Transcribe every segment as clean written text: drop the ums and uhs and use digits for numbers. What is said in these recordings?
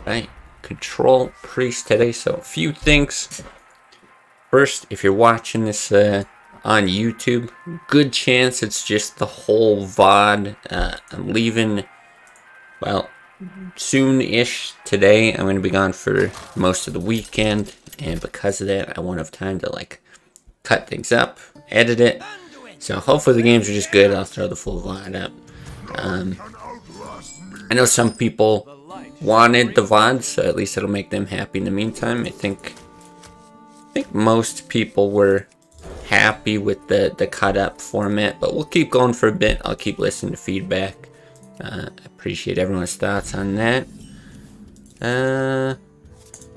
Alright, control priest today. So a few things. First, if you're watching this on YouTube, good chance it's just the whole VOD. I'm leaving, well, soon-ish today. I'm going to be gone for most of the weekend, and because of that, I won't have time to like cut things up, edit it. So hopefully the games are just good. I'll throw the full VOD up. I know some people wanted the VOD, so at least it'll make them happy in the meantime. I think most people were happy with the cut up format, but we'll keep going for a bit. I'll keep listening to feedback. I appreciate everyone's thoughts on that.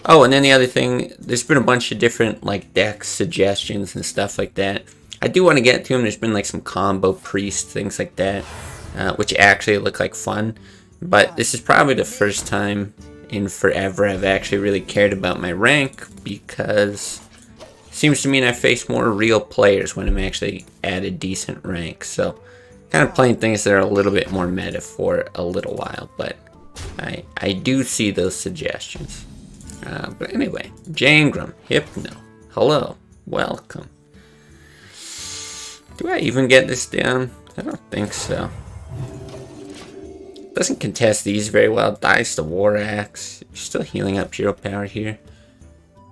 Oh, and then the other thing, there's been a bunch of different like deck suggestions and stuff like that. I do want to get to them. There's been like some combo priest things like that, which actually look like fun. But this is probably the first time in forever I've actually really cared about my rank, because it seems to me I face more real players when I'm actually at a decent rank. So kind of playing things that are a little bit more meta for a little while, but I do see those suggestions. But anyway, Jangram, Hypno, hello, welcome. Do I even get this down? I don't think so. Doesn't contest these very well. Dice the War Axe. You're still healing up hero power here.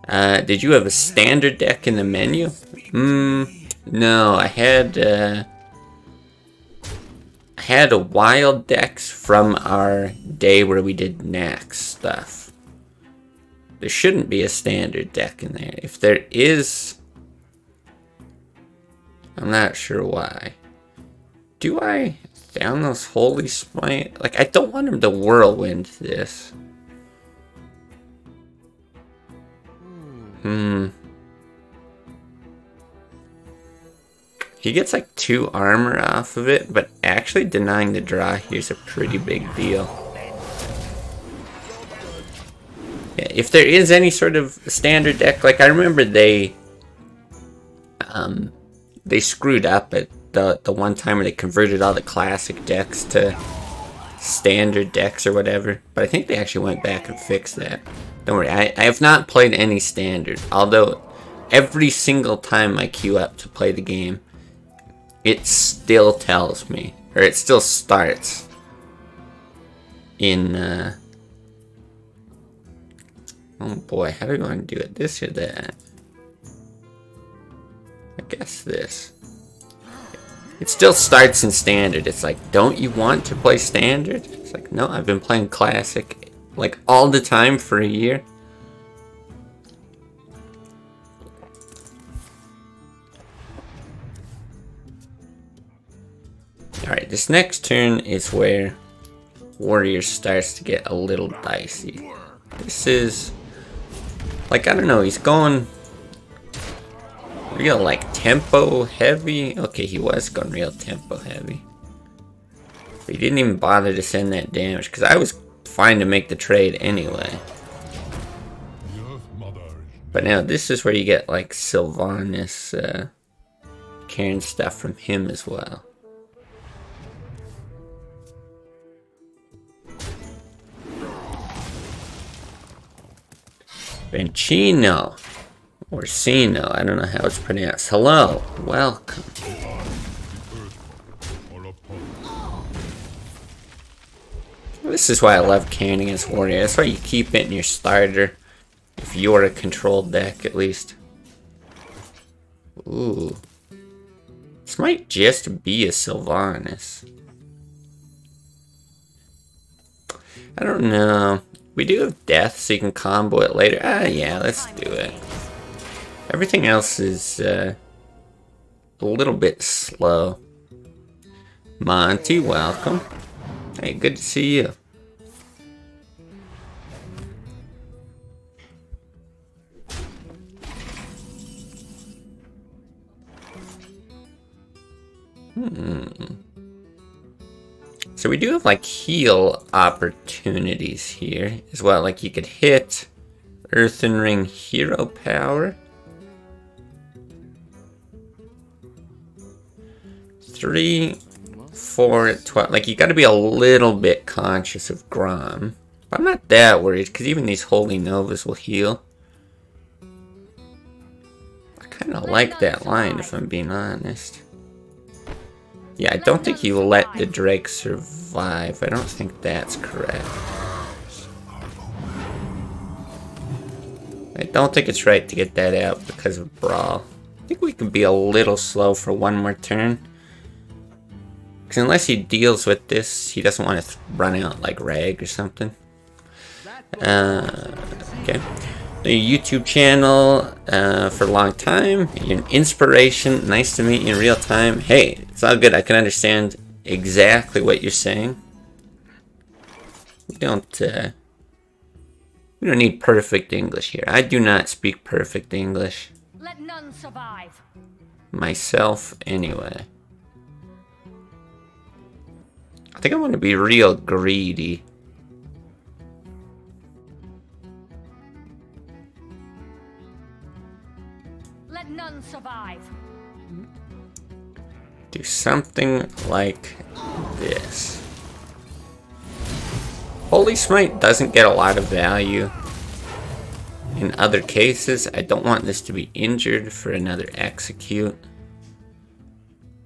Did you have a standard deck in the menu? No, I had a wild decks from our day where we did Nax stuff. There shouldn't be a standard deck in there. If there is, I'm not sure why. Do I down those holy smite? Like, I don't want him to whirlwind this. He gets like 2 armor off of it, but actually denying the draw here is a pretty big deal. Yeah, if there is any sort of standard deck, like I remember they screwed up at the one time where they converted all the classic decks to standard decks or whatever, but I think they actually went back and fixed that. Don't worry, I have not played any standard, although every single time I queue up to play the game, it still tells me, or it still starts in, oh boy, how do I want to do it? This or that? I guess this. It still starts in standard. It's like, don't you want to play standard? It's like, no, I've been playing classic like all the time for a year. Alright, this next turn is where Warrior starts to get a little dicey. This is, like, I don't know, he's going real, like, tempo heavy. Okay, he was going real tempo heavy. But he didn't even bother to send that damage, because I was fine to make the trade anyway. But now this is where you get, like, Sylvanas, carrying stuff from him as well. Bencino, or Sino, I don't know how it's pronounced. Hello, welcome. This is why I love carrying against Warrior. That's why you keep it in your starter, if you're a controlled deck at least. Ooh. This might just be a Sylvanas. I don't know. We do have death, so you can combo it later. Yeah, let's do it. Everything else is a little bit slow. Monty, welcome. Hey, good to see you. So we do have like heal opportunities here as well. Like you could hit Earthen Ring hero power. 3, 4, 12. Like you got to be a little bit conscious of Grom. But I'm not that worried, because even these Holy Novas will heal. I kind of like that line, if I'm being honest. Yeah, I don't think you will let the Drake survive. I don't think that's correct. I don't think it's right to get that out because of Brawl. I think we can be a little slow for one more turn. Because unless he deals with this, he doesn't want to run out like Rag or something. Okay. The YouTube channel for a long time. You're an inspiration. Nice to meet you in real time. Hey, it's all good. I can understand exactly what you're saying. We don't need perfect English here. I do not speak perfect English. Let none survive. Myself, anyway. I think I want to be real greedy. Let none survive. Do something like this. Holy Smite doesn't get a lot of value in other cases. I don't want this to be injured for another execute.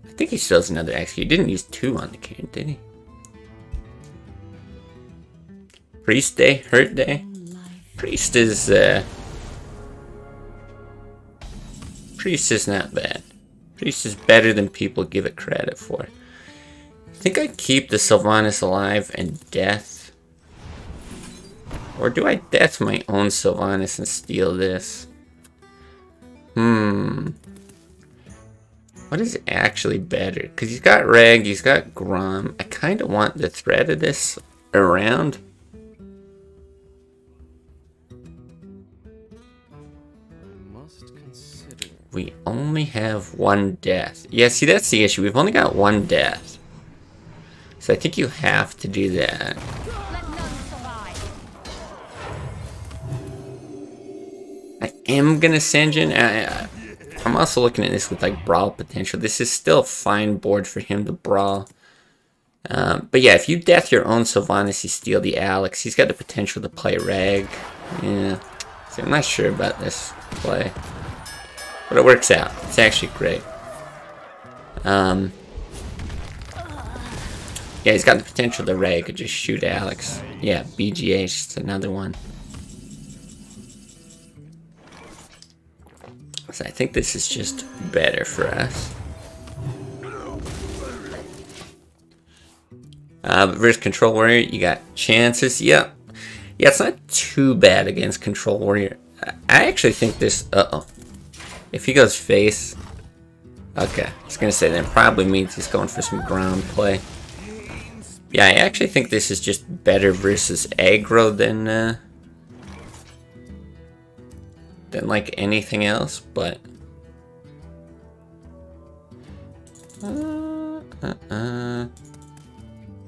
I think he still has another execute. He didn't use 2 on the Karen, did he? Priest Day, Hurt Day. Priest is not bad. Priest is better than people give it credit for. I think I keep the Sylvanas alive and death. Or do I death my own Sylvanas and steal this? What is actually better? Because he's got Reg, he's got Grom. I kind of want the threat of this around. We only have 1 death. Yeah, see, that's the issue. We've only got 1 death. So I think you have to do that. I am gonna send in. I'm also looking at this with like Brawl potential. This is still a fine board for him to Brawl. But yeah, if you death your own Sylvanas, you steal the Alex. He's got the potential to play Rag. Yeah, so I'm not sure about this play. But it works out. It's actually great. Yeah, he's got the potential to Rag and just shoot Alex. Yeah, BGH is another one. So I think this is just better for us. Versus Control Warrior, you got chances. Yeah, it's not too bad against Control Warrior. I actually think this... Uh-oh. If he goes face... Okay, I was going to say that probably means he's going for some ground play. Yeah, I actually think this is just better versus aggro than like anything else, but...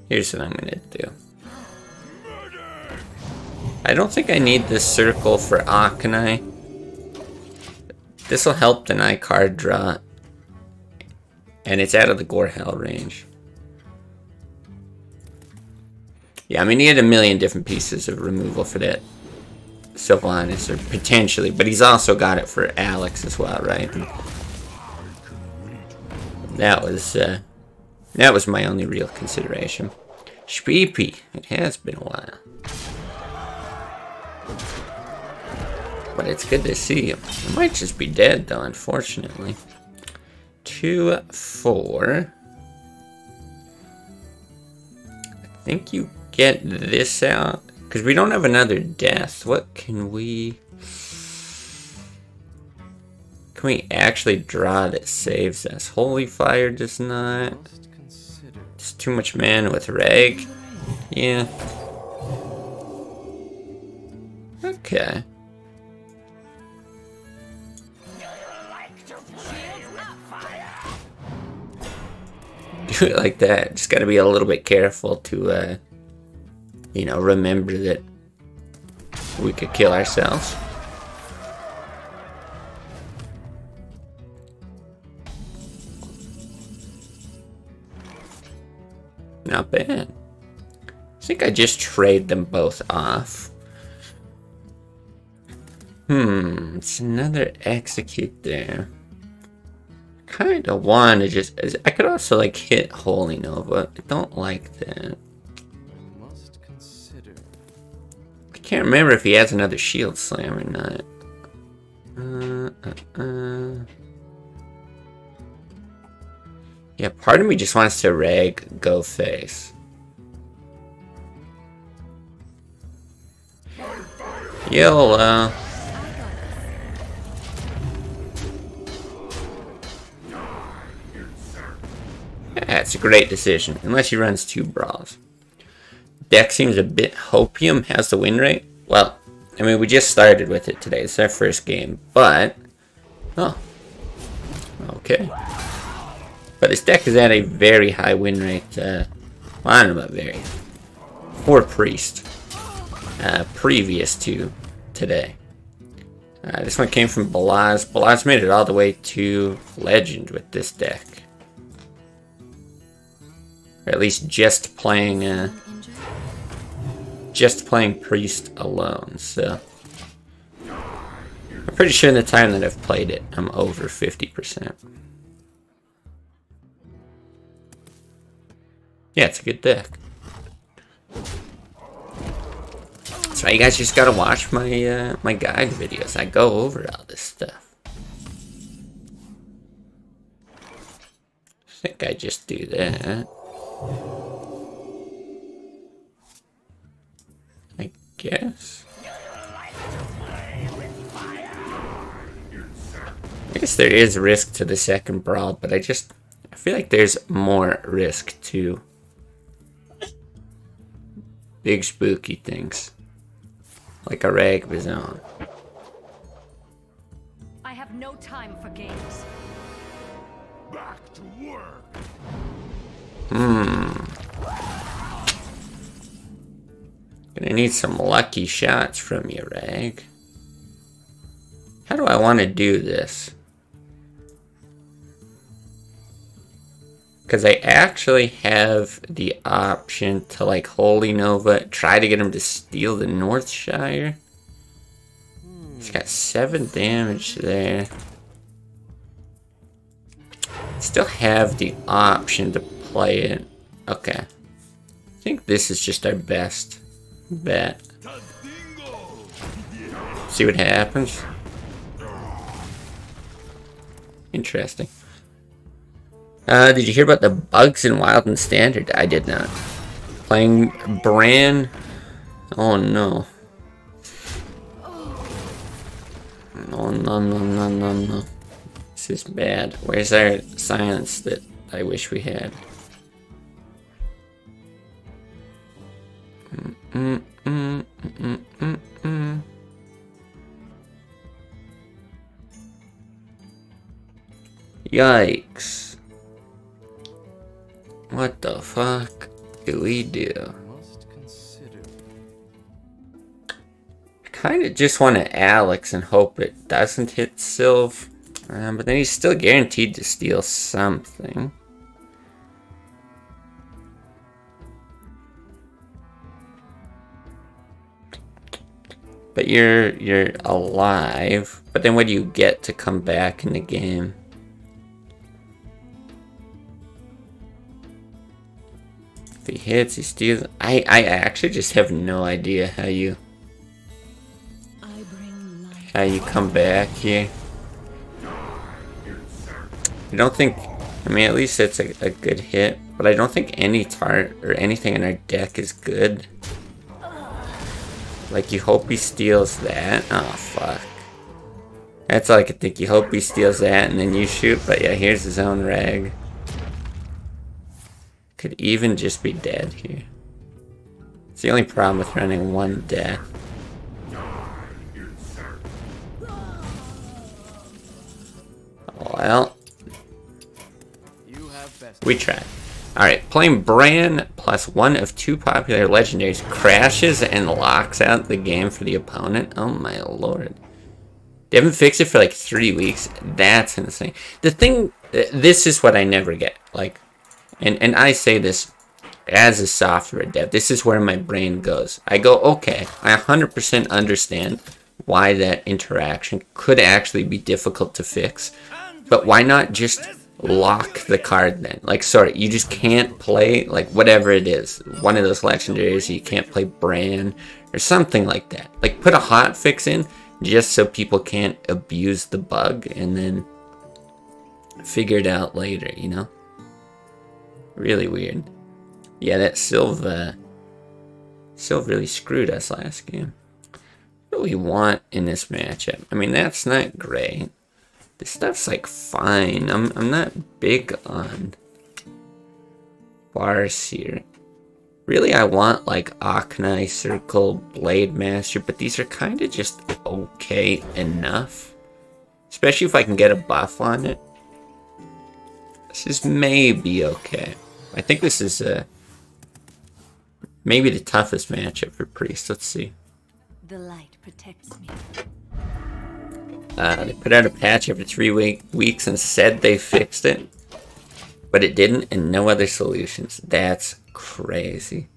Here's what I'm going to do. I don't think I need this circle for Akanai. This will help deny card draw. And it's out of the Gorehell range. Yeah, I mean, he had a million different pieces of removal for that Sylvanas, or potentially, but he's also got it for Alex as well, right? And that was my only real consideration. Speepy, it has been a while. But it's good to see him. He might just be dead, though, unfortunately. 2, 4. I think you get this out. Because we don't have another death. What can we... Can we actually draw that saves us? Holy Fire does not. It's too much mana with Reg. Yeah. Okay. Do it like that. Just gotta be a little bit careful to, you know, remember that we could kill ourselves. Not bad. think I just trade them both off. It's another execute there. Kinda want to just... I could also like hit Holy Nova. I don't like that. I can't remember if he has another Shield Slam or not. Yeah, part of me just wants to rag go face. YOLO. That's a great decision, unless he runs 2 brawls. Deck seems a bit hopium, has the win rate. Well, I mean, we just started with it today. It's our first game, but... Oh. Okay. But this deck is at a very high win rate. Well, I don't know about very. For Priest. Previous to today. This one came from Balaz. Balaz made it all the way to Legend with this deck. Or at least just playing Priest alone, so I'm pretty sure in the time that I've played it, I'm over 50%. Yeah, it's a good deck. That's why you guys just gotta watch my my guide videos. I go over all this stuff. I think I just do that. I guess. I guess there is risk to the second brawl, but I feel like there's more risk to big spooky things. Like a rag bazone. I have no time for games. Back to work. Gonna need some lucky shots from you, Rag. How do I want to do this? Because I actually have the option to like Holy Nova, try to get him to steal the Northshire. He's got 7 damage there. Still have the option to play it. Okay. I think this is just our best bet. See what happens. Interesting. Did you hear about the bugs in Wild and Standard? I did not. Playing Bran. Oh no. No, no, no, no, no, no. This is bad. Where's our science that I wish we had? Yikes. What the fuck do we do? I kinda just want to Alex and hope it doesn't hit Sylve. But then he's still guaranteed to steal something. But you're alive. But then what do you get to come back in the game? If he hits, he steals. I actually just have no idea how you come back here. I don't think, I mean, at least it's a good hit, but I don't think any tart or anything in our deck is good. Like, you hope he steals that. Oh, fuck. That's all I could think. You hope he steals that and then you shoot, but yeah, here's his own rag. Could even just be dead here. It's the only problem with running one death. Well, we tried. Alright, playing Bran plus one of 2 popular legendaries crashes and locks out the game for the opponent. Oh my lord. They haven't fixed it for like 3 weeks. That's insane. The thing, this is what I never get. Like, and I say this as a software dev, this is where my brain goes. I go, okay, I 100% understand why that interaction could actually be difficult to fix, but why not just lock the card then? Like, sorry, you just can't play, like, whatever it is. One of those legendaries, you can't play Bran or something like that. Like, put a hotfix in just so people can't abuse the bug and then figure it out later, you know? Really weird. Yeah, that Sylve really screwed us last game. What do we want in this matchup? I mean, that's not great. This stuff's like fine. I'm not big on bars here. Really, I want like Aknai, Circle, Blade Master, but these are kind of just okay enough. Especially if I can get a buff on it. This is maybe okay. I think this is maybe the toughest matchup for Priest. Let's see. The light protects me. They put out a patch after 3 weeks and said they fixed it, but it didn't, and no other solutions. That's crazy.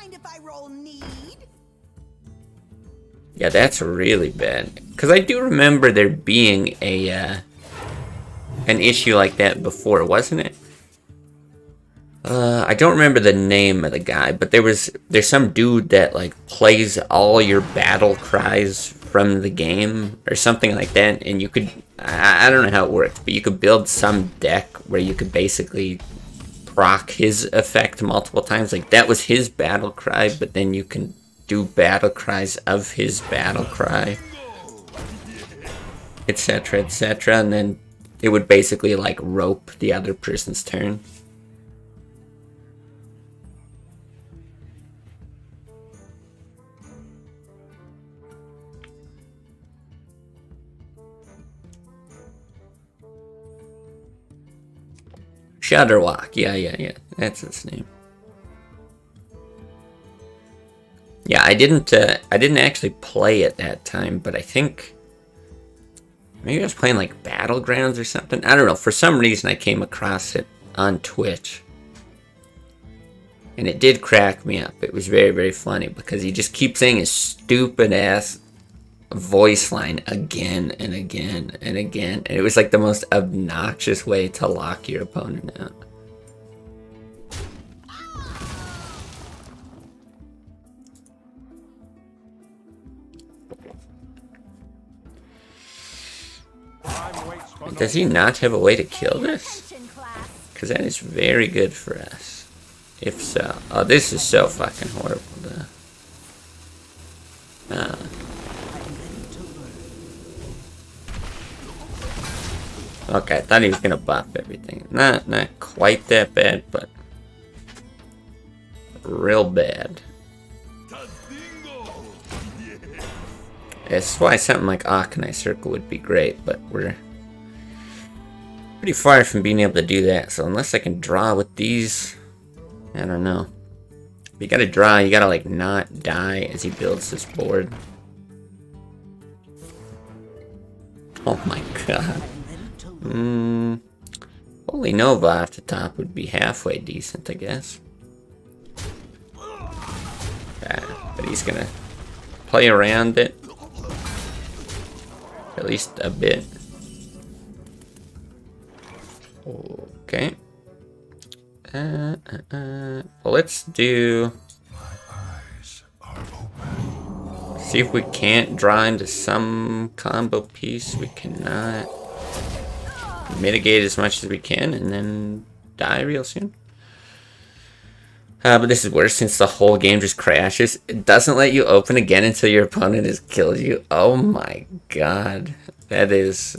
Mind if I roll need? Yeah, that's really bad. Because I do remember there being a an issue like that before, wasn't it? I don't remember the name of the guy, but there's some dude that like plays all your battle cries from the game or something like that, and you could, I don't know how it worked, but you could build some deck where you could basically proc his effect multiple times. Like that was his battle cry, but then you can do battle cries of his battle cry, etc., etc., and then it would basically like rope the other person's turn. Shudderwalk, yeah, that's its name. Yeah, I didn't actually play at that time, but I think maybe I was playing like Battlegrounds or something. I don't know. For some reason, I came across it on Twitch, and it did crack me up. It was very, very funny because he just keeps saying his stupid ass voice line again and again and again, and it was like the most obnoxious way to lock your opponent out. Does he not have a way to kill this? Because that is very good for us. If so. Oh, this is so fucking horrible though. Okay, I thought he was gonna buff everything. Not quite that bad, but real bad. That's why something like Aknai Circle would be great, but we're pretty far from being able to do that. So unless I can draw with these, I don't know. If you gotta draw, you gotta like not die as he builds this board. Oh my god. Holy Nova off the top would be halfway decent, I guess. But he's gonna play around it. At least a bit. Okay. Well, let's do... See if we can't draw into some combo piece. We cannot. Mitigate as much as we can and then die real soon. But this is worse since the whole game just crashes. It doesn't let you open again until your opponent has killed you. Oh my god. That is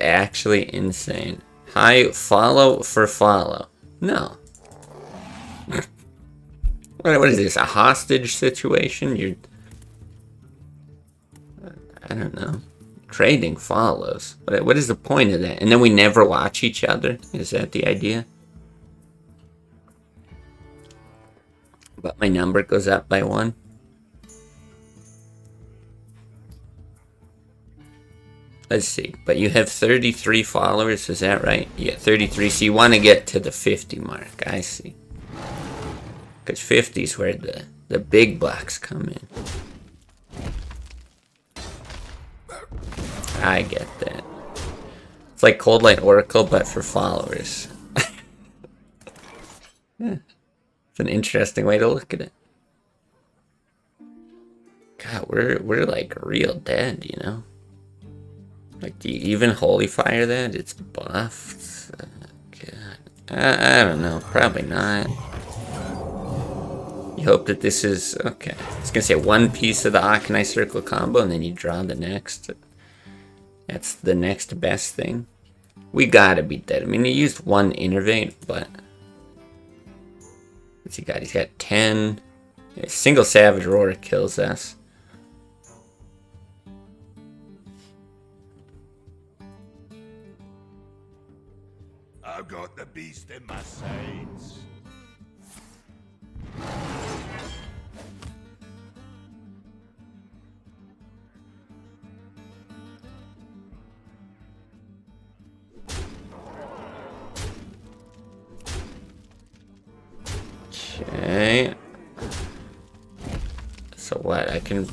actually insane. Hi, follow for follow. No. What is this? A hostage situation? You're... I don't know. Trading follows. What is the point of that? And then we never watch each other? Is that the idea? But my number goes up by 1. Let's see. But you have 33 followers, is that right? Yeah, 33. So you want to get to the 50 mark. I see. Because 50 is where the big blocks come in. I get that. It's like Cold Light Oracle, but for followers. Yeah. It's an interesting way to look at it. God, we're like real dead, you know? Like, do you even Holy Fire that? It's buffed. God. I don't know. Probably not. You hope that this is... Okay. I was going to say one piece of the Akanai Circle combo, and then you draw the next. That's the next best thing. We gotta beat that. I mean, he used one Innervate, but... What's he got? He's got 10. A single Savage Roar kills us. I've got the beast in my sights. Okay. So what? I can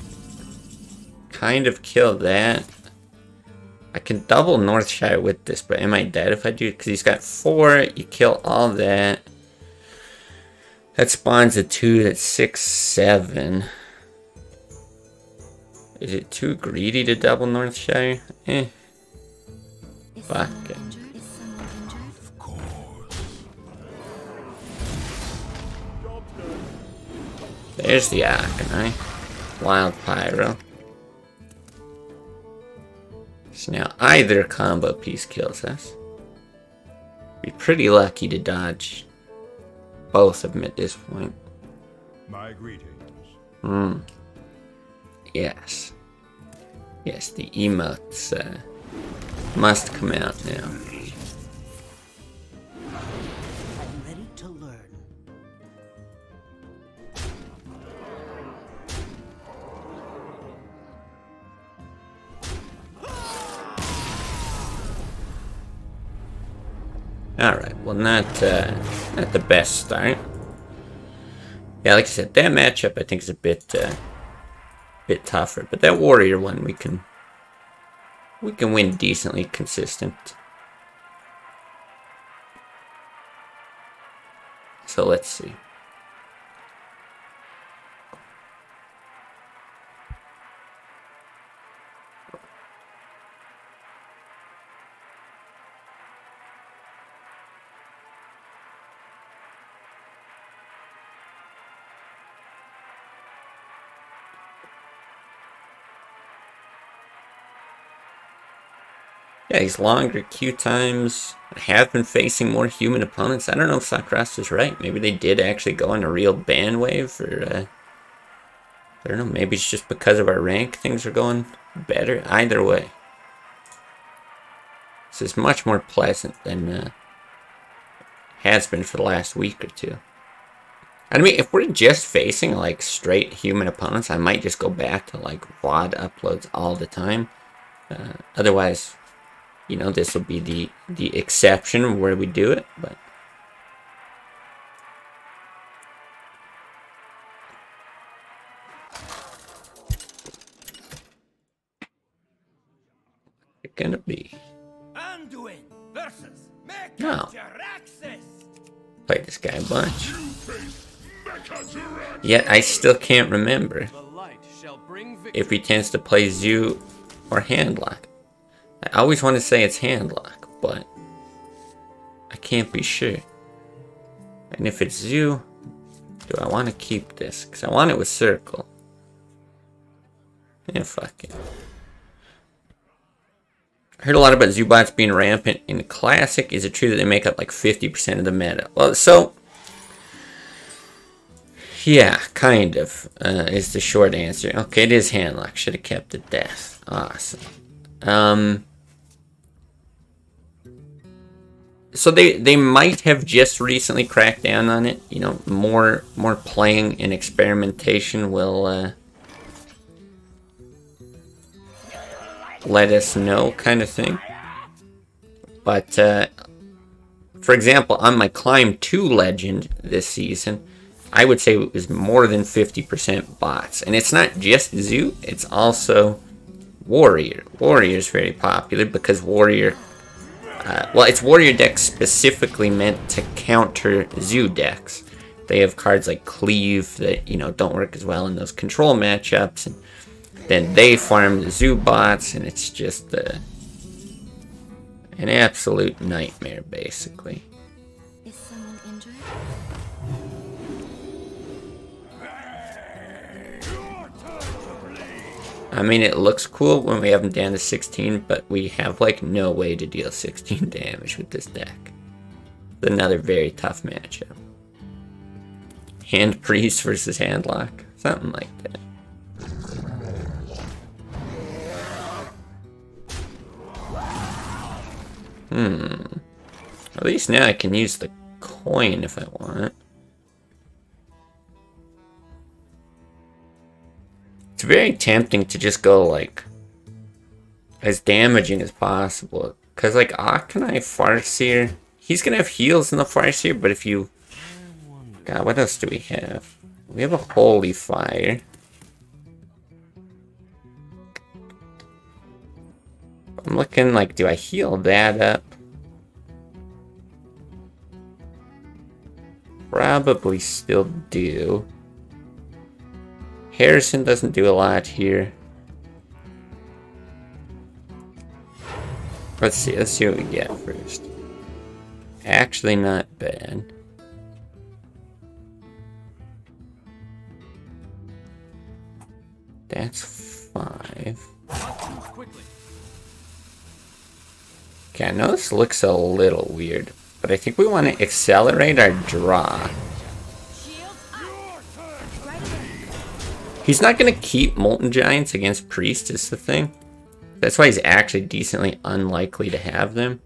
kind of kill that. I can double Northshire with this, but am I dead if I do? Because he's got 4. You kill all that. That spawns a 2. That's 6, 7. Is it too greedy to double Northshire? Eh. Fuck it. Of course. There's the Akanai. Wild Pyro. So now either combo piece kills us. Be pretty lucky to dodge both of them at this point. My greetings. Yes. Yes, the emotes must come out now. I'm ready to learn. Alright, well not the best start. Yeah, like I said, that matchup I think is a bit tougher, but that warrior one we can win decently consistent. So let's see. Yeah, these longer queue times. I have been facing more human opponents. I don't know if Sakras is right. Maybe they did actually go on a real ban wave, or I don't know. Maybe it's just because of our rank things are going better. Either way, this is much more pleasant than has been for the last week or two. I mean, if we're just facing like straight human opponents, I might just go back to like VOD uploads all the time. Otherwise, you know, this will be the exception where we do it, but it's gonna be Anduin versus no. Mechajaraxis. Play this guy a bunch. Yet I still can't remember if he tends to play Zoo or Handlock. I always want to say it's Handlock, but I can't be sure. And if it's Zoo, do I want to keep this? Because I want it with Circle. Yeah, fuck it. I heard a lot about Zoobots being rampant in Classic. Is it true that they make up like 50% of the meta? Well, so... yeah, kind of, is the short answer. Okay, it is Handlock. Should have kept it Death. Awesome. So they might have just recently cracked down on it. You know, more playing and experimentation will let us know, kind of thing. But for example, on my Climb 2 Legend this season, I would say it was more than 50% bots. And it's not just Zoo, it's also Warrior. Warrior is very popular because Warrior, well, it's Warrior decks specifically meant to counter Zoo decks. They have cards like Cleave that, you know, don't work as well in those control matchups. And then they farm the Zoo bots, and it's just an absolute nightmare, basically. Is someone injured? I mean, it looks cool when we have them down to 16, but we have, like, no way to deal 16 damage with this deck. It's another very tough matchup. Hand Priest versus Handlock. Something like that. At least now I can use the coin if I want. It's very tempting to just go, like, as damaging as possible. Because, like, Akanai Farseer, he's going to have heals in the Farseer, but if you... God, what else do we have? We have a Holy Fire. I'm looking like, do I heal that up? Probably still do. Harrison doesn't do a lot here. Let's see what we get first. Actually not bad. That's 5. Okay, I know this looks a little weird, but I think we want to accelerate our draw. He's not going to keep Molten Giants against Priest is the thing. That's why he's actually decently unlikely to have them.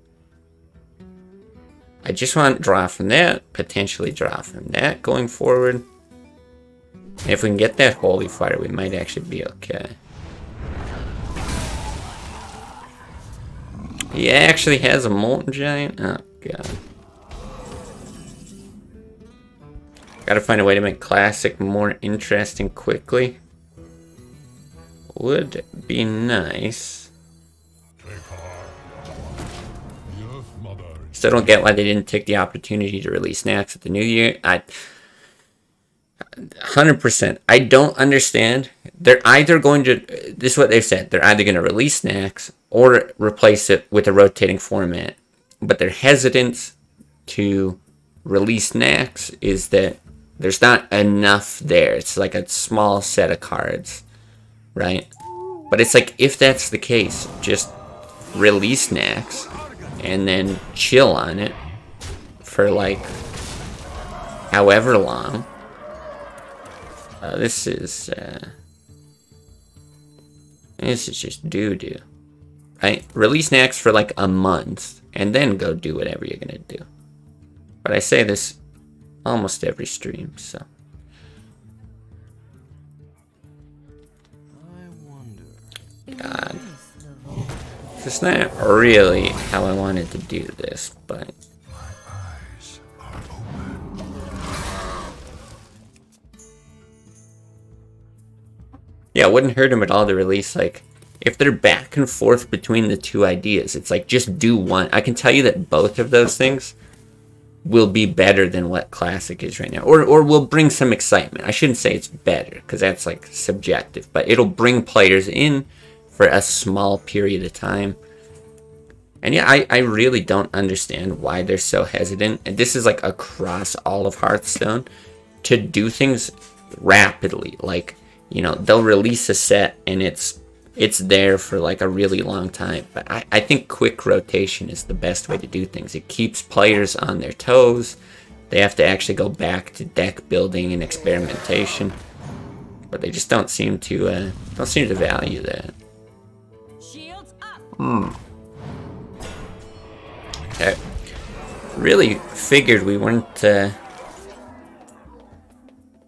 I just want to draw from that, potentially draw from that going forward. And if we can get that Holy Fire, we might actually be okay. He actually has a Molten Giant? Oh, God. Gotta find a way to make Classic more interesting quickly. Would be nice. Still don't get why they didn't take the opportunity to release snacks at the new year. 100%. I don't understand. They're either going to... This is what they've said. They're either going to release snacks or replace it with a rotating format. But their hesitance to release snacks is that there's not enough there. It's like a small set of cards, right? But it's like, if that's the case, just release snacks and then chill on it for like however long. This is just doo-doo. Right? Release snacks for like a month and then go do whatever you're gonna do. But I say this almost every stream, so. God. It's not really how I wanted to do this, but... Yeah, it wouldn't hurt him at all to release, like, if they're back and forth between the two ideas, it's like, just do one. I can tell you that both of those things will be better than what Classic is right now. Or will bring some excitement. I shouldn't say it's better, because that's, like, subjective. But it'll bring players in for a small period of time. And yeah, I really don't understand why they're so hesitant. And this is, like, across all of Hearthstone. To do things rapidly. Like, you know, they'll release a set and it's there for like a really long time. But I think quick rotation is the best way to do things. It keeps players on their toes. They have to actually go back to deck building and experimentation. But they just don't seem to value that. Shields up. Okay. Really figured we weren't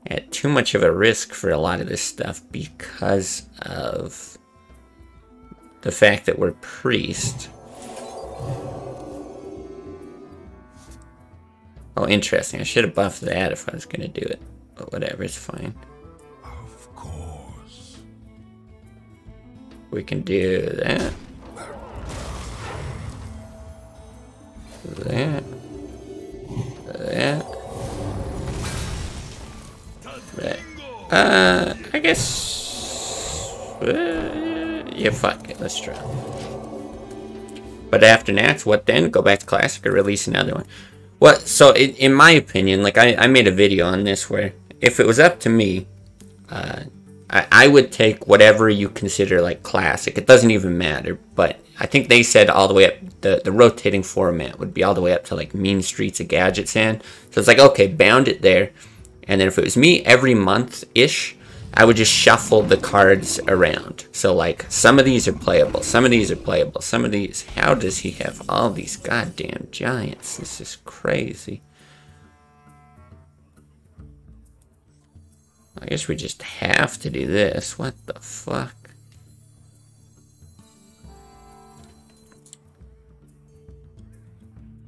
at too much of a risk for a lot of this stuff because of the fact that we're priest. Oh, interesting. I should have buffed that if I was going to do it. But whatever, it's fine. Of course. We can do that. That. That. That. I guess... yeah, fuck it. Let's try. But after Nats, what then? Go back to Classic or release another one? Well, so in my opinion, like I made a video on this where if it was up to me, I would take whatever you consider like Classic. It doesn't even matter, but I think they said all the way up, the rotating format would be all the way up to like Mean Streets of Gadget Sand. So it's like, okay, bound it there. And then if it was me, every month-ish, I would just shuffle the cards around. So like, some of these are playable, some of these are playable, some of these... How does he have all these goddamn giants? This is crazy. I guess we just have to do this. What the fuck?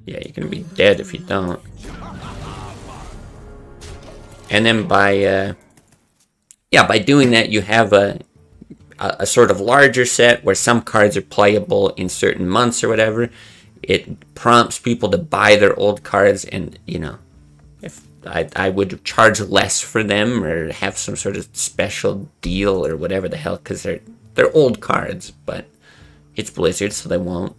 Yeah, you're gonna be dead if you don't. And then by doing that, you have a sort of larger set where some cards are playable in certain months or whatever. It prompts people to buy their old cards, and you know, if I would charge less for them or have some sort of special deal or whatever the hell, because they're old cards, but it's Blizzard, so they won't.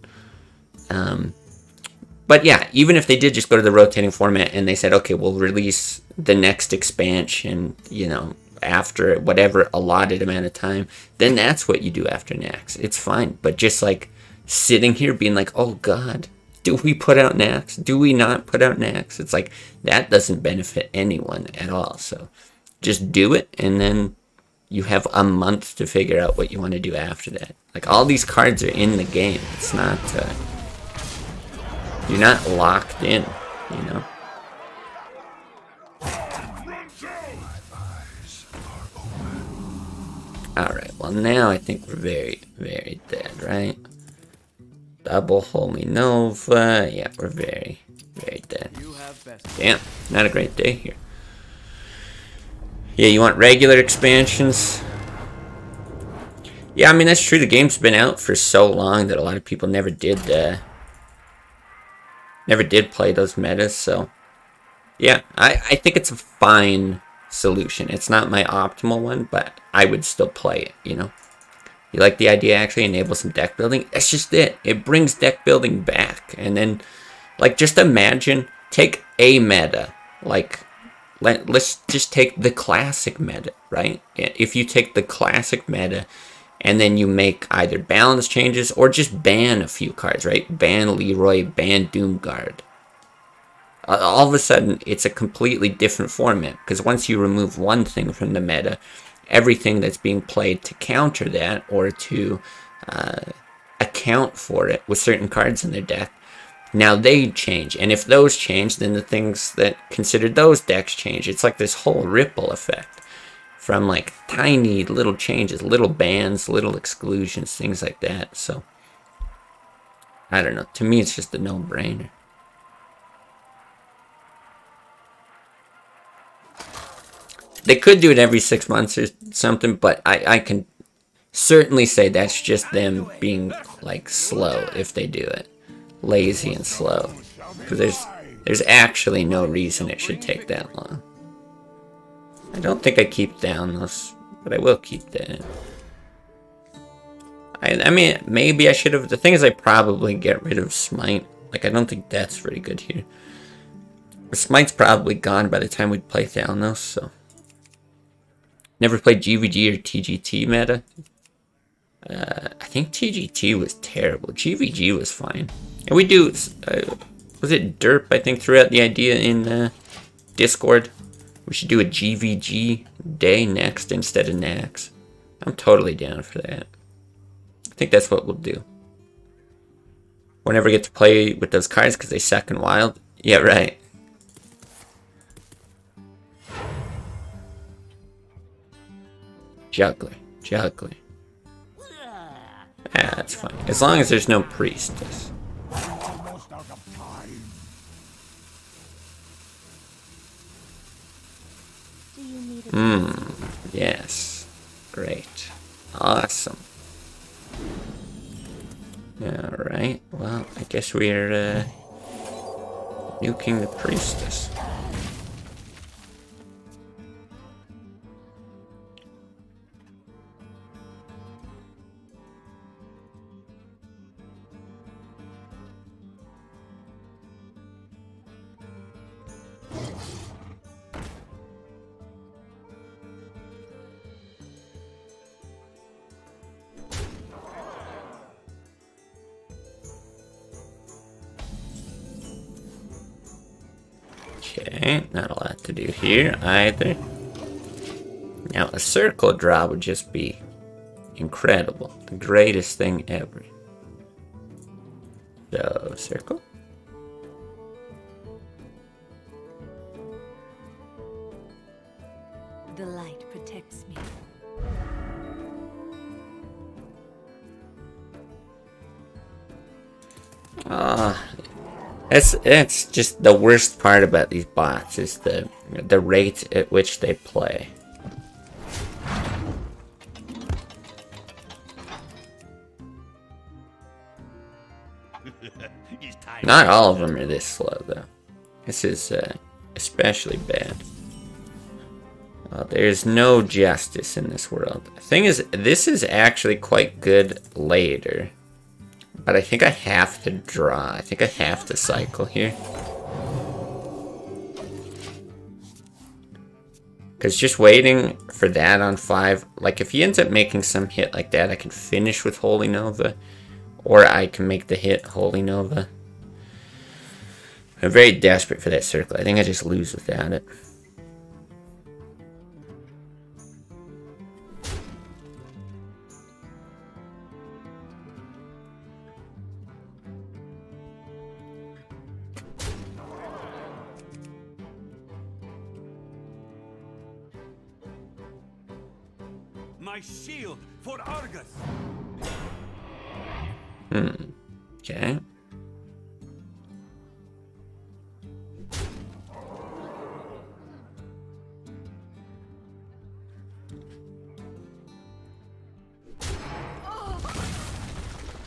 But yeah, even if they did just go to the rotating format and they said, okay, we'll release the next expansion, you know, after whatever allotted amount of time, then that's what you do after Nax. It's fine. But just like sitting here being like, oh God, do we put out Nax? Do we not put out Nax? It's like, that doesn't benefit anyone at all. So just do it, and then you have a month to figure out what you want to do after that. Like, all these cards are in the game. It's not... you're not locked in, you know? Alright, well now I think we're very, very dead, right? Double Holy Nova. Yeah, we're very, very dead. Damn, not a great day here. Yeah, you want regular expansions? Yeah, I mean, that's true. The game's been out for so long that a lot of people never did play those metas, so yeah, I think it's a fine solution. It's not my optimal one, but I would still play it, you know? You like the idea actually enable some deck building? That's just it. It brings deck building back. And then, like, just imagine, take a meta. Like, let's just take the classic meta, right? If you take the classic meta and then you make either balance changes or just ban a few cards, right? Ban Leroy, ban Doomguard. All of a sudden, it's a completely different format, because once you remove one thing from the meta, everything that's being played to counter that or to account for it with certain cards in their deck, now they change. And if those change, then the things that considered those decks change. It's like this whole ripple effect from like tiny little changes, little bans, little exclusions, things like that. So, I don't know. To me, it's just a no-brainer. They could do it every 6 months or something, but I can certainly say that's just them being, like, slow if they do it. Lazy and slow. Because there's actually no reason it should take that long. I don't think I keep down those, but I will keep that. I mean, maybe I should have... The thing is, I probably get rid of Smite. Like, I don't think that's very good here. Smite's probably gone by the time we play Thalnos, so... Never played GVG or TGT meta. I think TGT was terrible. GVG was fine. And we do... was it Derp, I think, threw out the idea in Discord? We should do a GVG day next instead of Nax. I'm totally down for that. I think that's what we'll do. We'll never get to play with those cards because they suck in Wild. Yeah, right. Juggler. Yeah, that's fine. As long as there's no priestess. Almost out of time. Do you Yes. Great. Awesome. Alright, well, I guess we're nuking the priestess. Okay, not a lot to do here either. Now, a circle draw would just be incredible. The greatest thing ever. So, circle. The light protects me. It's just the worst part about these bots is the rate at which they play. Not all of them are this slow though. This is especially bad. There's no justice in this world. The thing is, this is actually quite good later. But I think I have to draw. I think I have to cycle here. Because just waiting for that on 5... Like, if he ends up making some hit like that, I can finish with Holy Nova. Or I can make the hit Holy Nova. I'm very desperate for that circle. I think I just lose without it. My shield for Argus. Okay.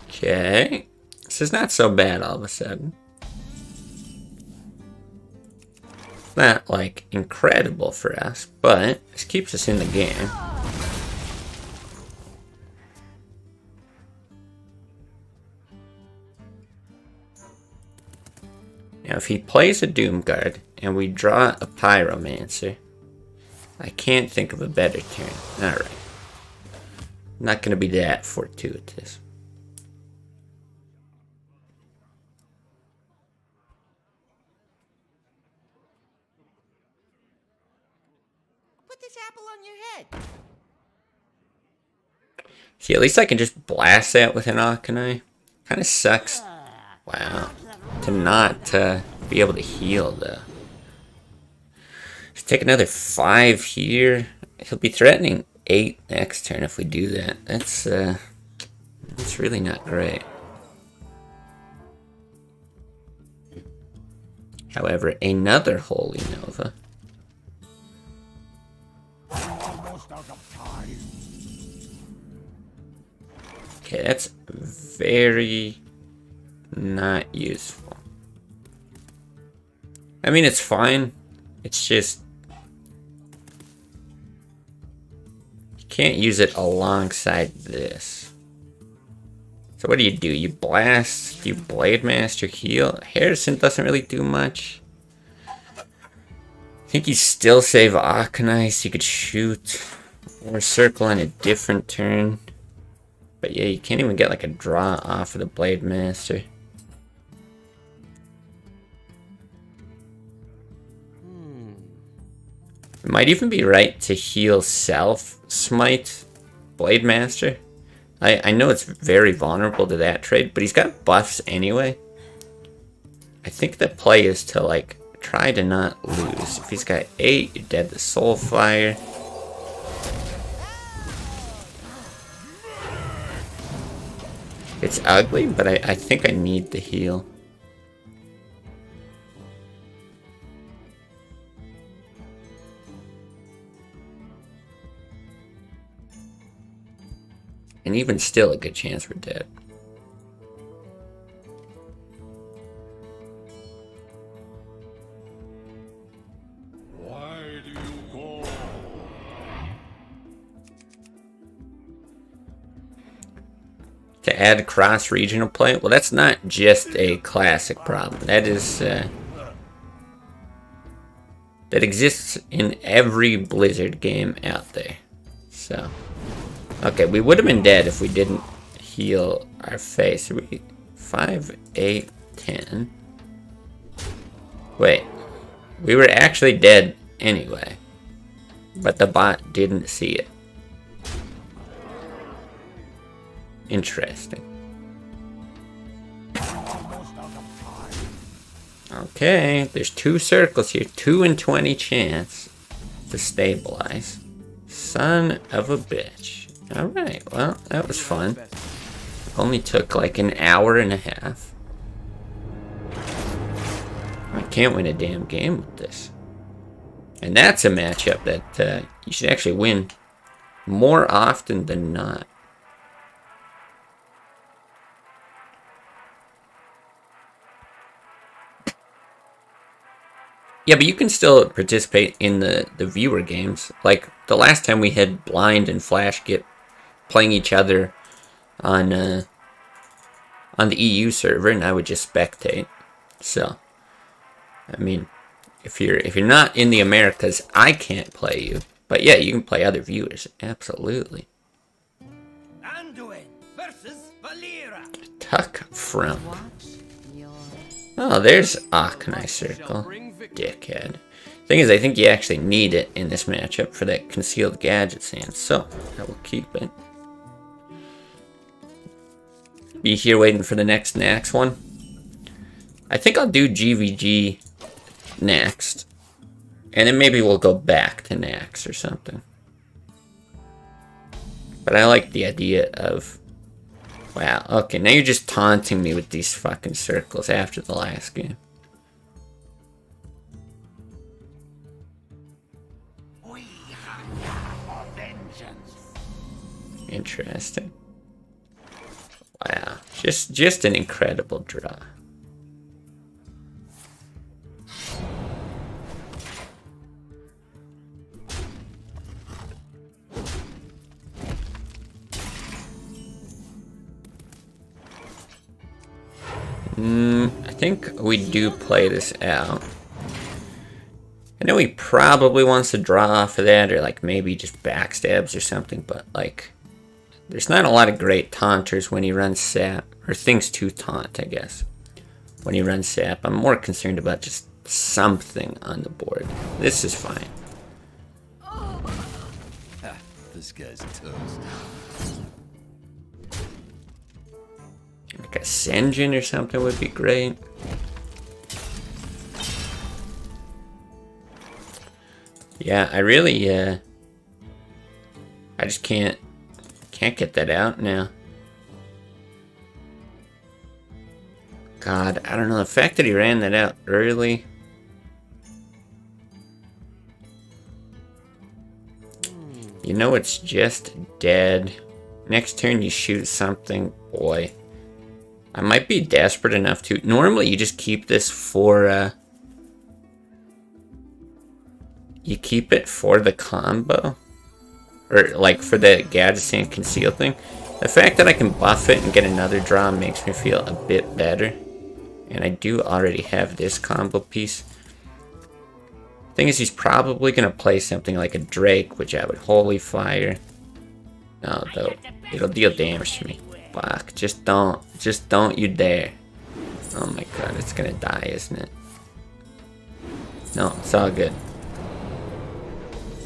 Okay. This is not so bad all of a sudden. Not like incredible for us, but this keeps us in the game. Now, if he plays a Doom Guard and we draw a Pyromancer, I can't think of a better turn. Alright. Not going to be that fortuitous. Put this apple on your head. See, at least I can just blast that with an Akanai. Kind of sucks. Wow. To not be able to heal, though. Let's take another 5 here. He'll be threatening 8 next turn if we do that. That's really not great. However, another Holy Nova. Almost out of time. Okay, that's very not useful. I mean, it's fine. It's just you can't use it alongside this. So what do? You blast? Do you Blade Master heal? Harrison doesn't really do much. I think he'd still save Akanai so you could shoot or circle on a different turn. But yeah, you can't even get like a draw off of the Blade Master. It might even be right to heal self smite Blade Master. I know it's very vulnerable to that trade, but he's got buffs anyway. I think the play is to like try to not lose. If he's got 8, you're dead to Soulfire. It's ugly, but I think I need the heal. And even still, a good chance we're dead. Why do you go? To add cross-regional play? Well, that's not just a classic problem. That is, that exists in every Blizzard game out there. So, okay, we would have been dead if we didn't heal our face. 5, 8, 10. Wait, we were actually dead anyway, but the bot didn't see it. Interesting. Okay, there's 2 circles here. 2 in 20 chance to stabilize. Son of a bitch. Alright, well, that was fun. Only took like an hour and a half. I can't win a damn game with this. And that's a matchup that you should actually win more often than not. Yeah, but you can still participate in the viewer games. Like, the last time we had Blind and Flash get playing each other on the EU server, and I would just spectate. So, I mean, if you're not in the Americas, I can't play you. But yeah, you can play other viewers. Absolutely. Anduin versus Valera. Tuck from. Oh, there's Arcanine Circle. Dickhead. Thing is, I think you actually need it in this matchup for that concealed gadget sand, so I will keep it. Be here waiting for the next Nax one. I think I'll do GVG next, and then maybe we'll go back to Nax or something. But I like the idea of... Wow, okay, now you're just taunting me with these fucking circles after the last game. Interesting. Wow, just an incredible draw. I think we do play this out. I know he probably wants to draw off of that, or like maybe just backstabs or something, but like, there's not a lot of great taunters when he runs sap, or things to taunt, I guess. When he runs sap, I'm more concerned about just something on the board. This is fine. This guy's toast. Like a Senjin or something would be great. Yeah, I really, I just can't get that out now. God, I don't know, the fact that he ran that out early. You know it's just dead. Next turn you shoot something, boy. I might be desperate enough to... Normally you just keep this for, you keep it for the combo. Or, like, for the gadget and conceal thing. The fact that I can buff it and get another draw makes me feel a bit better. And I do already have this combo piece. Thing is, he's probably going to play something like a Drake, which I would Holy Fire. No, though. It'll deal damage to me. Fuck, just don't you dare. Oh my god, it's gonna die, isn't it? No, it's all good.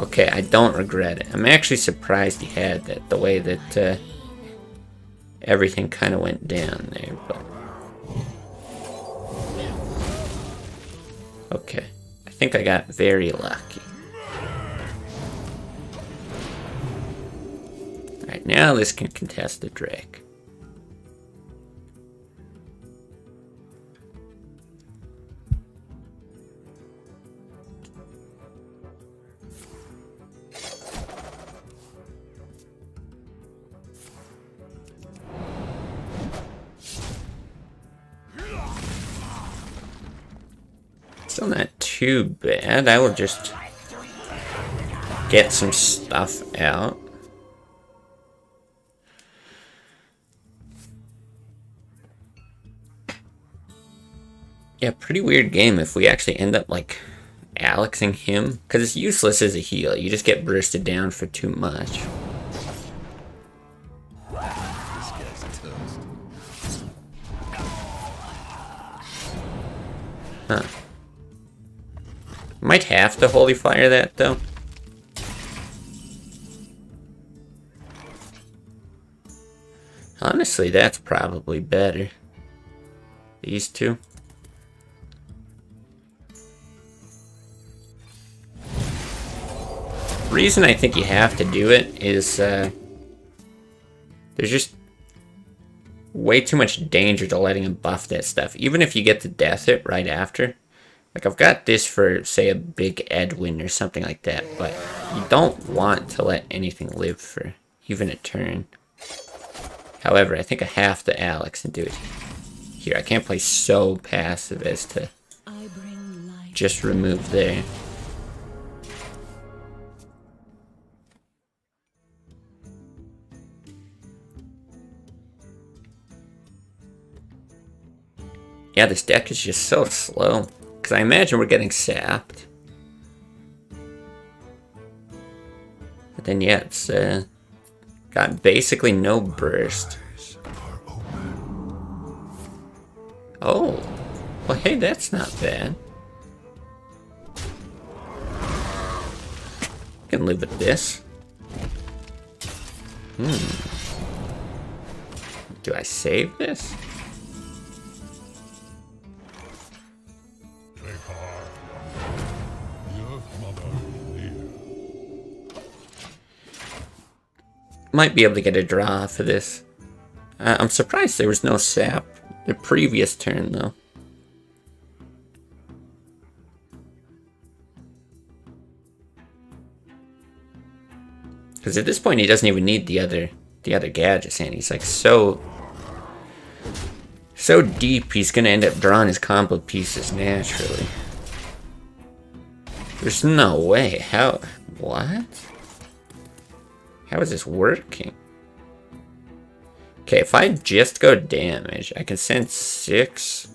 Okay, I don't regret it. I'm actually surprised he had that, the way that everything kind of went down there, but... Okay, I think I got very lucky. Alright, now this can contest the Drake. Still not too bad. I will just get some stuff out. Yeah, pretty weird game if we actually end up, like, Alexing him. Because it's useless as a heal. You just get bursted down for too much. Huh. Might have to Holy Fire that, though. Honestly, that's probably better. These two. The reason I think you have to do it is there's just way too much danger to letting him buff that stuff. Even if you get the death hit right after. Like, I've got this for, say, a big Edwin or something like that, but you don't want to let anything live for even a turn. However, I think I have to Alex and do it here. I can't play so passive as to just remove there. Yeah, this deck is just so slow. Because I imagine we're getting sapped. But then, yeah, it's got basically no burst. Oh. Well, hey, that's not bad. Can live with this. Do I save this? Might be able to get a draw for this. I'm surprised there was no sap the previous turn, though. Because at this point, he doesn't even need the other gadgets, and he's like so deep. He's gonna end up drawing his combo pieces naturally. There's no way. How? What? How is this working? Okay, if I just go damage, I can send 6.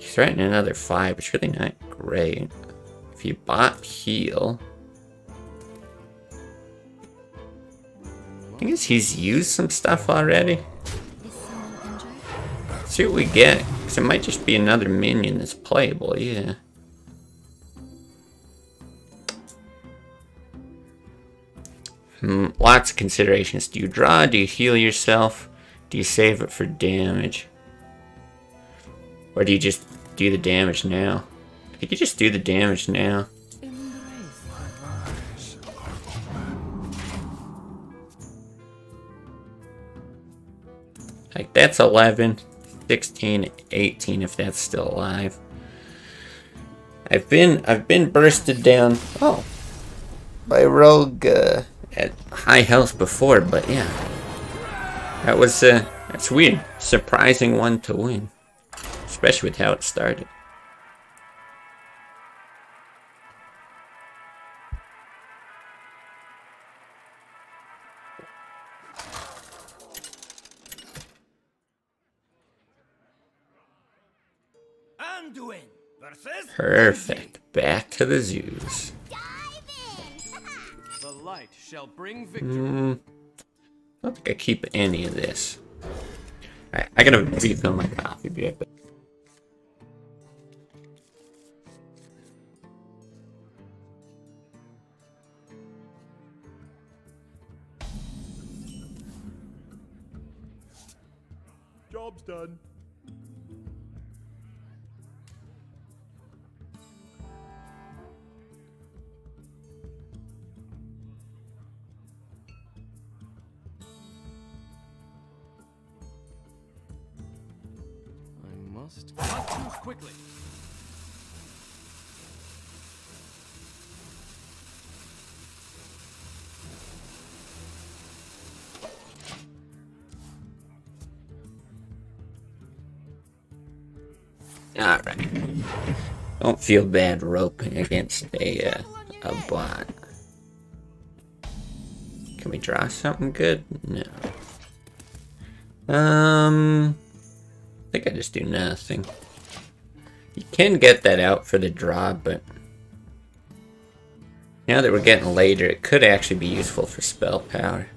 You threaten another 5, it's really not great. If you bot heal... I guess he's used some stuff already. Let's see what we get, because it might just be another minion that's playable, yeah. Lots of considerations. Do you draw? Do you heal yourself? Do you save it for damage? Or do you just do the damage now? I think you just do the damage now. Like, that's 11, 16, 18 if that's still alive. I've been bursted down, by a rogue, at high health before, but yeah, that's weird. Surprising one to win, especially with how it started. Perfect. Back to the zoos. The light shall bring victory. I don't think I keep any of this. Alright, I gotta refill my coffee, be right back. Job's done. Not move quickly. Alright. Don't feel bad roping against a bot. Can we draw something good? No. I think I just do nothing. You can get that out for the draw, but now that we're getting later, it could actually be useful for spell power.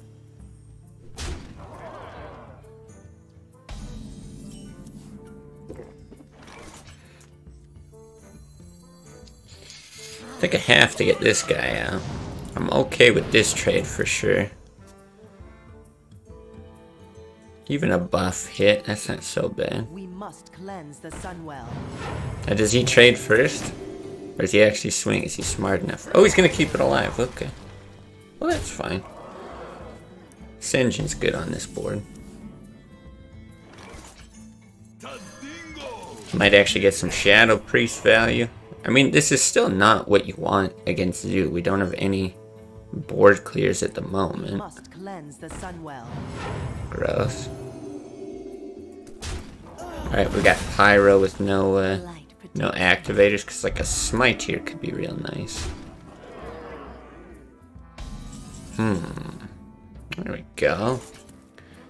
I think I have to get this guy out. I'm okay with this trade for sure. Even a buff hit, that's not so bad. We must cleanse the Sunwell. Now, does he trade first? Or does he actually swing? Is he smart enough? Oh, he's gonna keep it alive, okay. Well, that's fine. This engine's good on this board. Might actually get some Shadow Priest value. I mean, this is still not what you want against Zoo. We don't have any board clears at the moment. Must cleanse the Sunwell. Gross. Alright, we got Pyro with no activators, because like a Smite here could be real nice. There we go.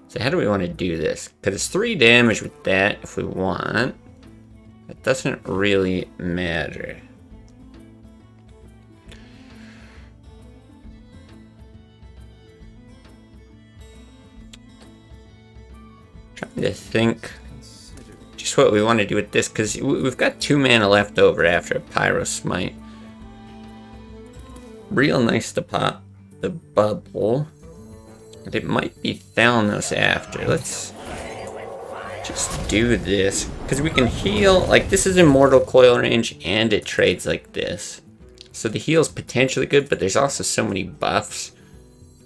So how do we want to do this? Because it's 3 damage with that if we want. It doesn't really matter. Trying to think just what we want to do with this, because we've got 2 mana left over after a Pyro Smite. Real nice to pop the bubble. And it might be Thalnos after. Let's just do this, because we can heal. Like, this is Immortal Coil range, and it trades like this. So the heal's potentially good, but there's also so many buffs.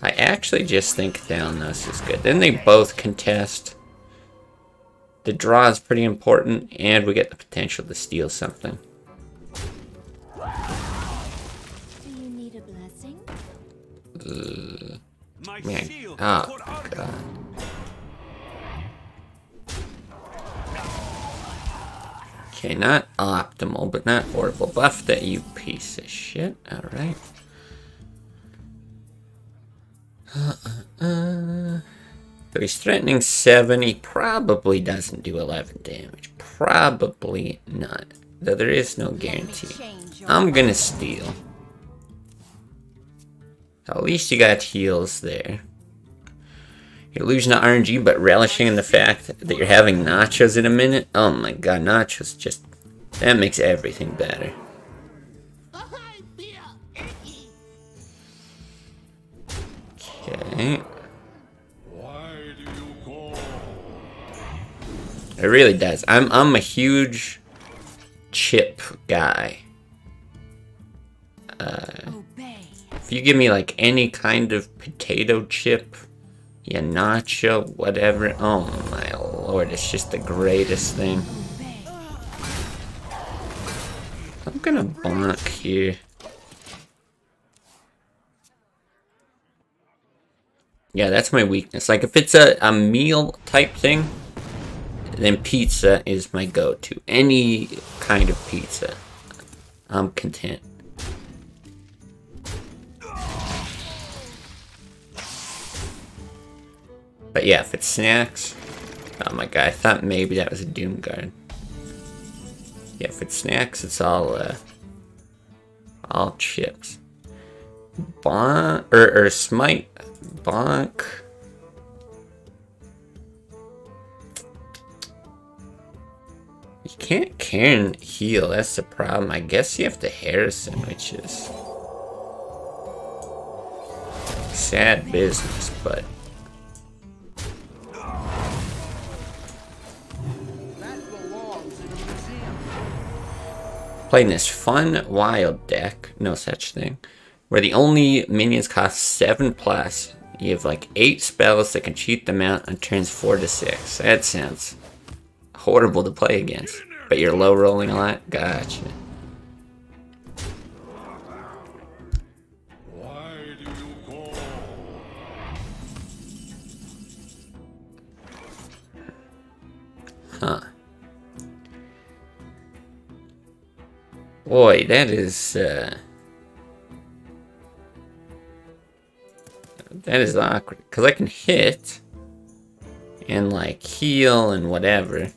I actually just think Thalnos is good. Then they both contest. The draw is pretty important, and we get the potential to steal something. Do you need a blessing? Man, oh god. Okay, not optimal, but not horrible. Buff that, you piece of shit. Alright. So he's threatening 7. He probably doesn't do 11 damage. Probably not. Though there is no guarantee. I'm gonna steal. At least you got heals there. You're losing to RNG, but relishing in the fact that you're having nachos in a minute. Oh my god, nachos just... that makes everything better. Okay. It really does. I'm a huge chip guy. If you give me like any kind of potato chip, yeah, nacho, whatever. Oh my lord, it's just the greatest thing. I'm gonna bonk here. Yeah, that's my weakness. Like, if it's a meal type thing, then pizza is my go-to. Any kind of pizza, I'm content. But yeah, if it's snacks... oh my god, I thought maybe that was a Doomguard. Yeah, if it's snacks, it's all chips. Bonk... or Smite. Bonk... you can't Cairn heal, that's the problem. I guess you have to Harrison, which is... sad business, but... playing this fun, wild deck, no such thing, where the only minions cost 7+. You have like 8 spells that can cheat them out on turns 4 to 6. That sounds horrible to play against. But you're low rolling a lot? Gotcha. Huh. Boy, that is awkward. Because I can hit and like heal and whatever. It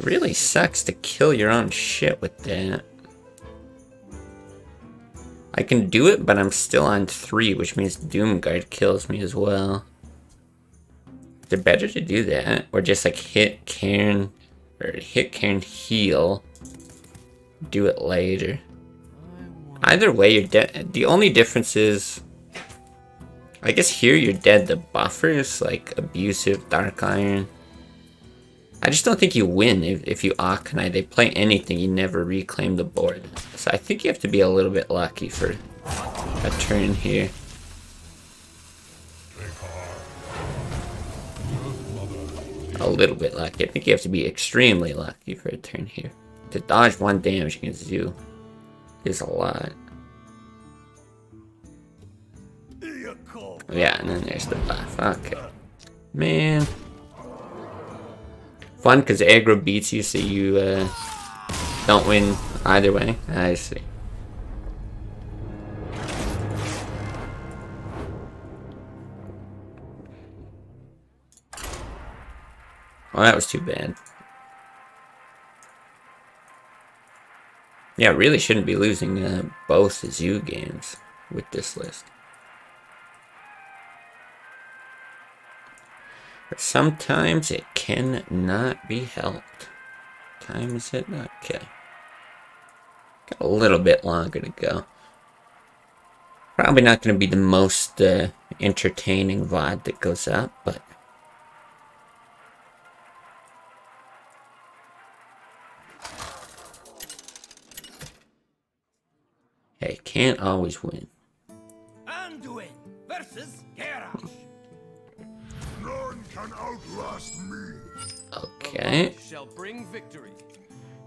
really sucks to kill your own shit with that. I can do it, but I'm still on 3, which means Doomguard kills me as well. Is it better to do that? Or just like hit Cairn, or hit Cairn heal, do it later? Either way, you're dead. The only difference is, I guess here you're dead to buffers, like Abusive, Dark Iron. I just don't think you win if you Arcanine. They play anything, you never reclaim the board. So I think you have to be a little bit lucky for a turn here. A little bit lucky. I think you have to be extremely lucky for a turn here. To dodge 1 damage against Zoo is a lot. Yeah, and then there's the buff. Okay. Man. Fun because aggro beats you, so you don't win either way. I see. Well, that was too bad. Yeah, really shouldn't be losing both Zoo games with this list. But sometimes it cannot be helped. Time is it? Okay. Got a little bit longer to go. Probably not going to be the most entertaining VOD that goes up, but hey, can't always win. Anduin versus Garrosh. None can outlast me. Okay. Shall bring victory.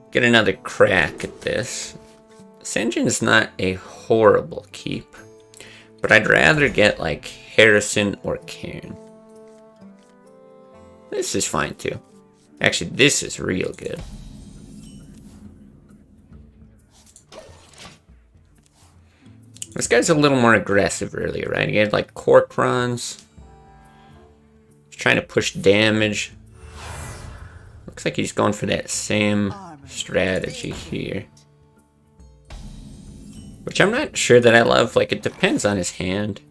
Get another crack at this. Senjin is not a horrible keep, but I'd rather get like Harrison or Cairn. This is fine too. Actually, this is real good. This guy's a little more aggressive earlier, right? He had like Corkrons. He's trying to push damage. Looks like he's going for that same strategy here. Which I'm not sure that I love. Like, it depends on his hand.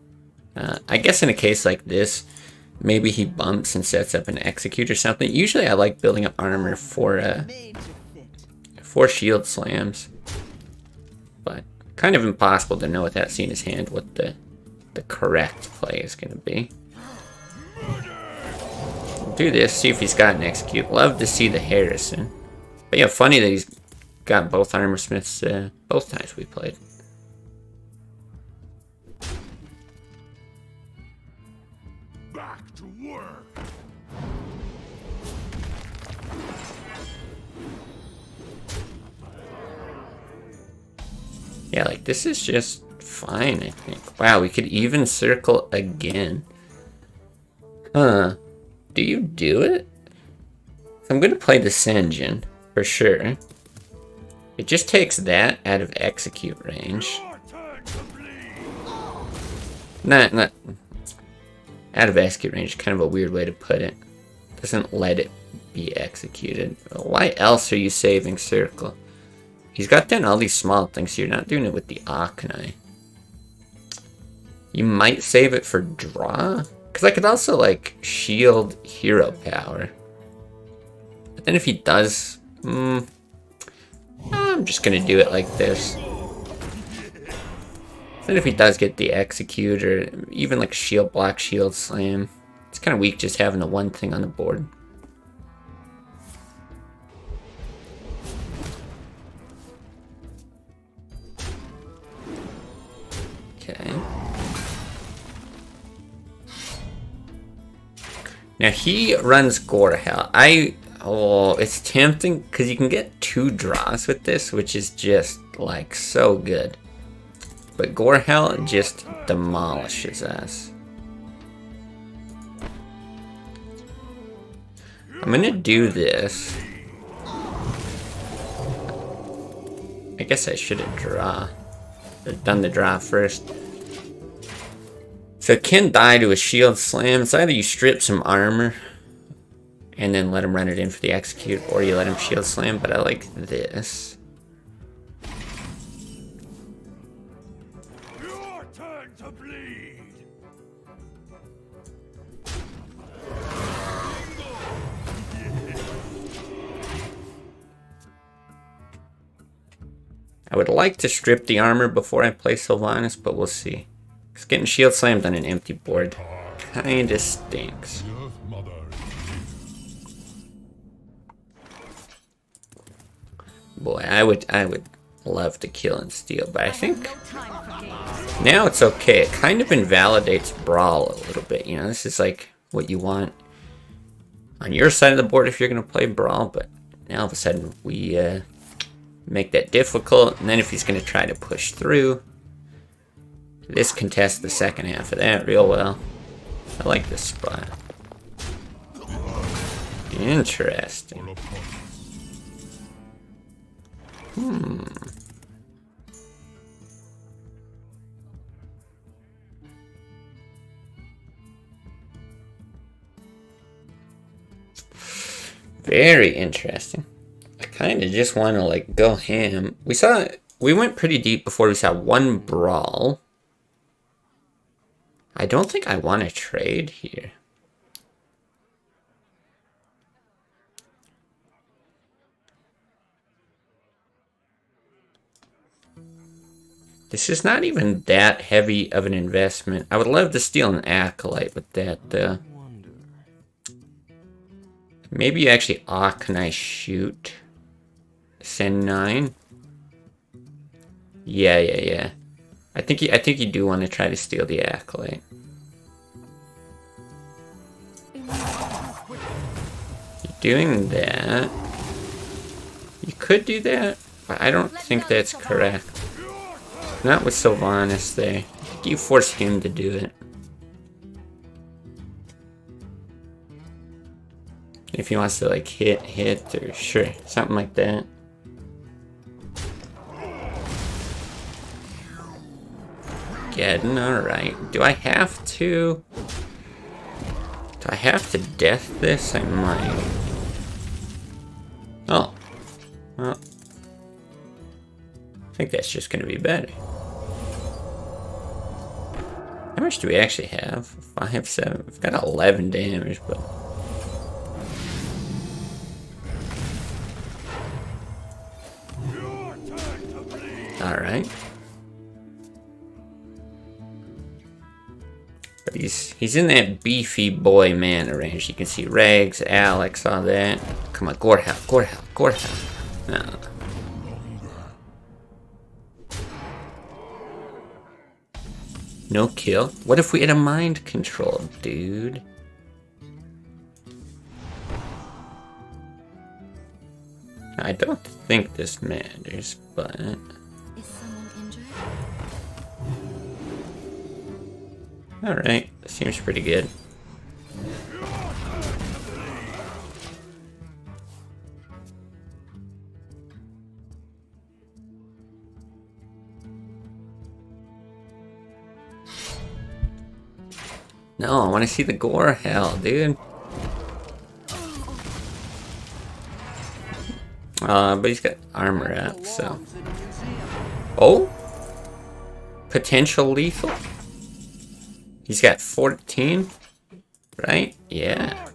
I guess in a case like this, maybe he bumps and sets up an execute or something. Usually I like building up armor for shield slams. But kind of impossible to know without seeing his hand what the correct play is going to be. We'll do this, see if he's got an execute. Love to see the Harrison. But yeah, funny that he's got both armor smiths both times we played. Back to work. Yeah, like this is just fine, I think. Wow, we could even circle again. Huh. Do you do it? I'm gonna play the Senjin, for sure. It just takes that out of execute range. Not out of execute range, kind of a weird way to put it. Doesn't let it be executed. Why else are you saving circle? He's got done all these small things, so you're not doing it with the Arcanine. You might save it for draw? Because I could also, like, shield hero power. But then if he does... I'm just going to do it like this. Then if he does get the execute, or even like shield block, shield slam, it's kind of weak just having the one thing on the board. Okay. Now he runs Gorehell. Oh, it's tempting because you can get 2 draws with this, which is just like so good. But Gorehell just demolishes us. I'm gonna do this. I guess I should have done the draw first. So it can die to a shield slam. It's either you strip some armor and then let him run it in for the execute, or you let him shield slam, but I like this. Your turn to bleed. I would like to strip the armor before I play Sylvanas, but we'll see. Because getting shield slammed on an empty board kinda stinks. Boy, I would love to kill and steal, but I think now it's okay. It kind of invalidates Brawl a little bit. You know, this is like what you want on your side of the board if you're gonna play Brawl, but now all of a sudden we make that difficult, and then if he's gonna try to push through, this contests the second half of that real well. I like this spot. Interesting. Very interesting. I kind of just want to like go ham. We went pretty deep before we saw one Brawl. I don't think I want to trade here. This is not even that heavy of an investment. I would love to steal an Acolyte with that. Maybe actually Arcanine shoot. Send 9. Yeah. I think you do want to try to steal the Acolyte. You're doing that. You could do that, but I don't think that's correct. Not with Sylvanas there. I think you force him to do it. If he wants to like hit, or sure, something like that. Getting alright. Do I have to? Do I have to death this? I might. Oh. Well. I think that's just gonna be better. How much do we actually have? 5, 7. We've got 11 damage, but. Alright. But he's in that beefy boy mana range. You can see Regs, Alex, all that. Come on, Gorehound. No. No kill? What if we had a mind control, dude? I don't think this matters, but... Is someone injured? Alright, seems pretty good. No, I want to see the gore hell, dude. But he's got armor up, so... Oh? Potential lethal? He's got 14, right? Yeah.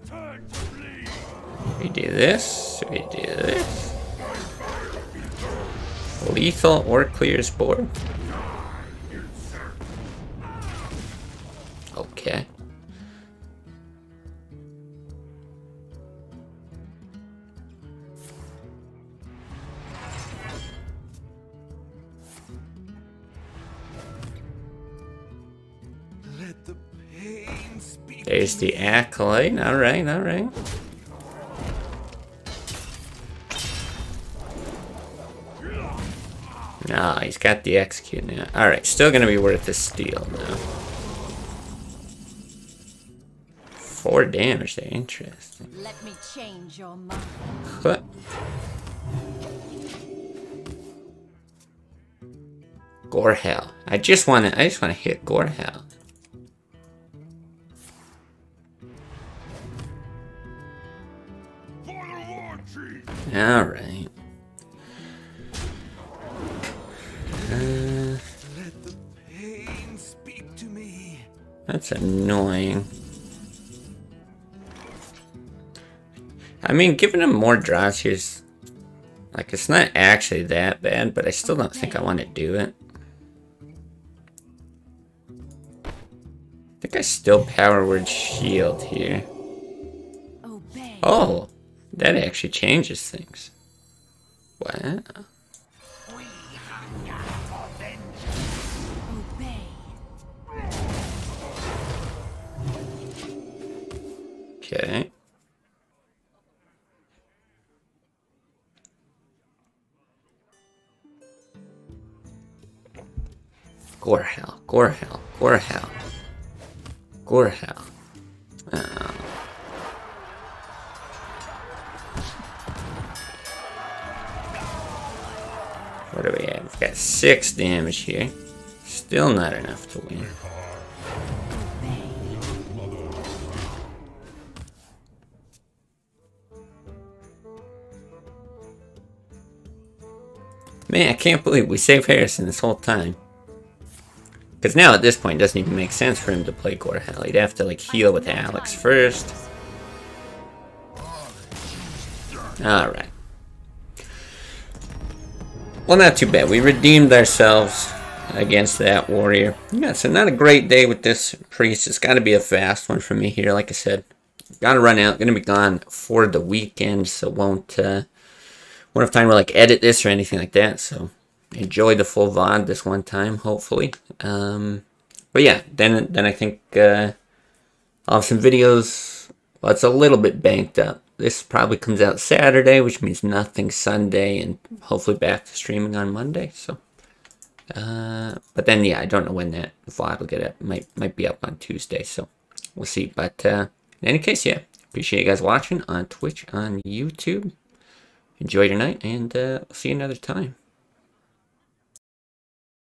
We do this, we do this. Lethal or clears board. Okay. There's the Acolyte. Alright. No, he's got the execute now. Alright, still gonna be worth a steal now. 4 damage there, interesting. Let me change your mind. What? Gorehell. I just want to hit Gorehell. All right. Let the pain speak to me. That's annoying. I mean, giving him more draws here's like, it's not actually that bad, but I still don't think I want to do it. I think I still power word shield here. Obey. Oh, that actually changes things. Wow. Obey. Okay. Gorehell, Gorehell, Gorehell, Gorehell. Oh. What do we have? We've got 6 damage here. Still not enough to win. Man, I can't believe we saved Harrison this whole time. Because now at this point it doesn't even make sense for him to play Gorehell. He'd have to like heal with Alex first. Alright. Well, not too bad. We redeemed ourselves against that warrior. Yeah, so not a great day with this priest. It's got to be a fast one for me here. Like I said, got to run out. Going to be gone for the weekend, so won't have time to like edit this or anything like that. So enjoy the full VOD this one time, hopefully. But yeah, then I think I'll have some videos. Well, it's a little bit banked up. This probably comes out Saturday, which means nothing Sunday, and hopefully back to streaming on Monday. So, but then yeah, I don't know when that VOD will get up. Might be up on Tuesday, so we'll see. But in any case, yeah, appreciate you guys watching on Twitch, on YouTube. Enjoy your night, and see you another time.